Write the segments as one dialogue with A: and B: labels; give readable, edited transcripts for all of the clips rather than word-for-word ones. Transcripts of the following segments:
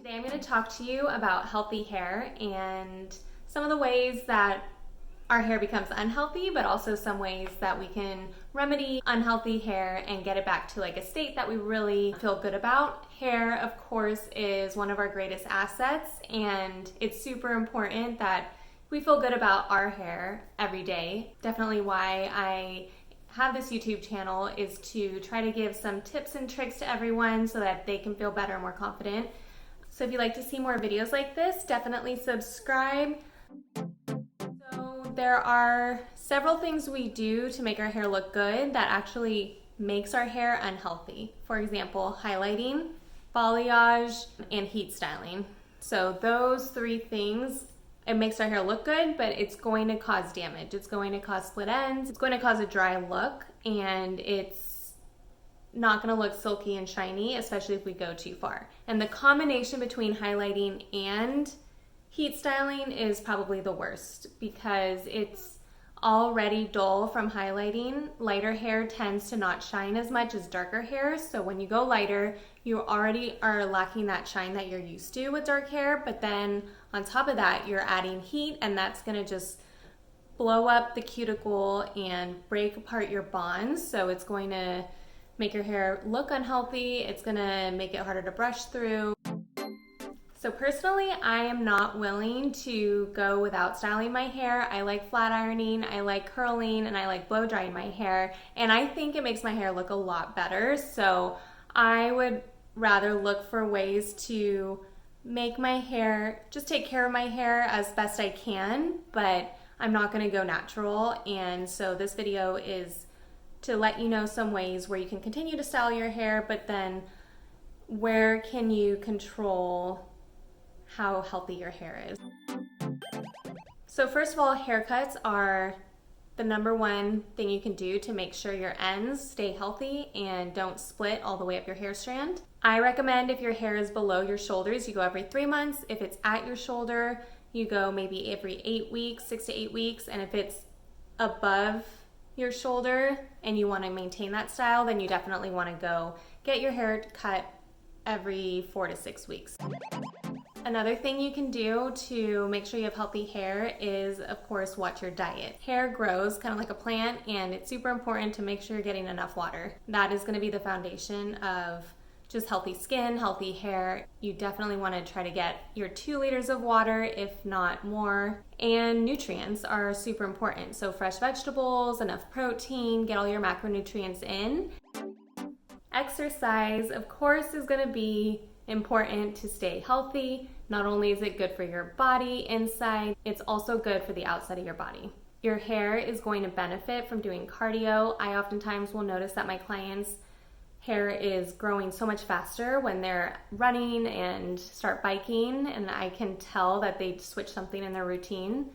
A: Today I'm going to talk to you about healthy hair and some of the ways that our hair becomes unhealthy, but also some ways that we can remedy unhealthy hair and get it back to like a state that we really feel good about. Hair, of course, is one of our greatest assets, and it's super important that we feel good about our hair every day. Definitely why I have this YouTube channel is to try to give some tips and tricks to everyone so that they can feel better and more confident. So if you'd like to see more videos like this, definitely subscribe. So there are several things we do to make our hair look good that actually makes our hair unhealthy. For example, highlighting, balayage, and heat styling. So those three things, it makes our hair look good, but it's going to cause damage. It's going to cause split ends. It's going to cause a dry look, and it's not going to look silky and shiny, especially if we go too far. And the combination between highlighting and heat styling is probably the worst because it's already dull from highlighting. Lighter hair tends to not shine as much as darker hair. So when you go lighter, you already are lacking that shine that you're used to with dark hair. But then on top of that, you're adding heat, and that's going to just blow up the cuticle and break apart your bonds. So it's going to make your hair look unhealthy. It's gonna make it harder to brush through. So personally, I am not willing to go without styling my hair. I like flat ironing, I like curling, and I like blow drying my hair. And I think it makes my hair look a lot better. So I would rather look for ways to make my hair, just take care of my hair as best I can, but I'm not gonna go natural. And so this video is to let you know some ways where you can continue to style your hair, but then where can you control how healthy your hair is. So first of all, haircuts are the number one thing you can do to make sure your ends stay healthy and don't split all the way up your hair strand. I recommend if your hair is below your shoulders, you go every 3 months. If it's at your shoulder, you go maybe every 8 weeks, 6 to 8 weeks. And if it's above your shoulder and you want to maintain that style, then you definitely want to go get your hair cut every 4 to 6 weeks. Another thing you can do to make sure you have healthy hair is, of course, watch your diet. Hair grows kind of like a plant, and it's super important to make sure you're getting enough water. That is going to be the foundation of just healthy skin, healthy hair. You definitely want to try to get your 2 liters of water, if not more. And nutrients are super important. So fresh vegetables, enough protein, get all your macronutrients in. Exercise, of course, is going to be important to stay healthy. Not only is it good for your body inside, it's also good for the outside of your body. Your hair is going to benefit from doing cardio. I oftentimes will notice that my clients' hair is growing so much faster when they're running and start biking, and I can tell that they switch something in their routine.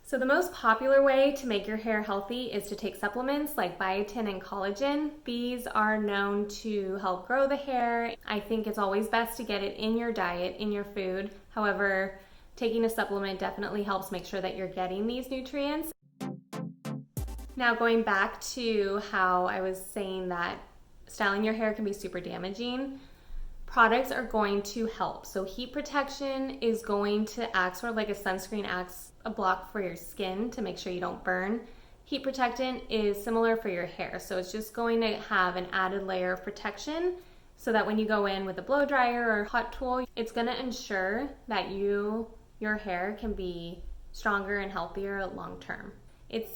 A: So the most popular way to make your hair healthy is to take supplements like biotin and collagen. These are known to help grow the hair. I think it's always best to get it in your diet, in your food. However, taking a supplement definitely helps make sure that you're getting these nutrients. Now going back to how I was saying that styling your hair can be super damaging, products are going to help. So heat protection is going to act sort of like a sunscreen acts a block for your skin to make sure you don't burn. Heat protectant is similar for your hair. So it's just going to have an added layer of protection so that when you go in with a blow dryer or hot tool, it's going to ensure that your hair can be stronger and healthier long term. It's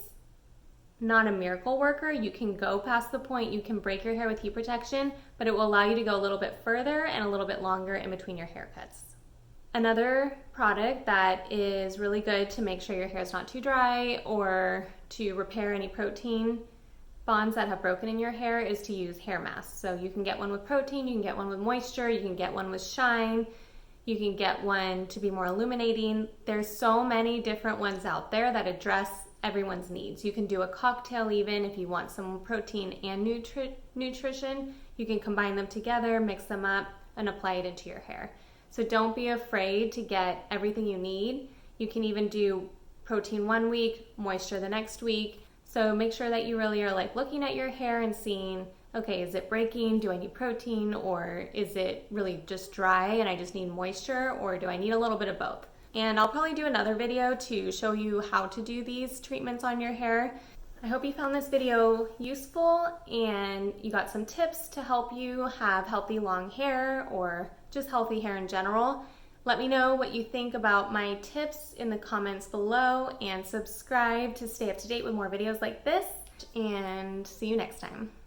A: not a miracle worker. You can go past the point, you can break your hair with heat protection, but it will allow you to go a little bit further and a little bit longer in between your haircuts. Another product that is really good to make sure your hair is not too dry or to repair any protein bonds that have broken in your hair is to use hair masks. So you can get one with protein, you can get one with moisture, you can get one with shine, you can get one to be more illuminating. There's so many different ones out there that address everyone's needs. You can do a cocktail even if you want some protein and nutrition. You can combine them together, mix them up, and apply it into your hair. So don't be afraid to get everything you need. You can even do protein 1 week, moisture the next week. So make sure that you really are like looking at your hair and seeing okay, is it breaking? Do I need protein? Or is it really just dry and I just need moisture? Or do I need a little bit of both? And I'll probably do another video to show you how to do these treatments on your hair. I hope you found this video useful and you got some tips to help you have healthy long hair or just healthy hair in general. Let me know what you think about my tips in the comments below and subscribe to stay up to date with more videos like this, and see you next time.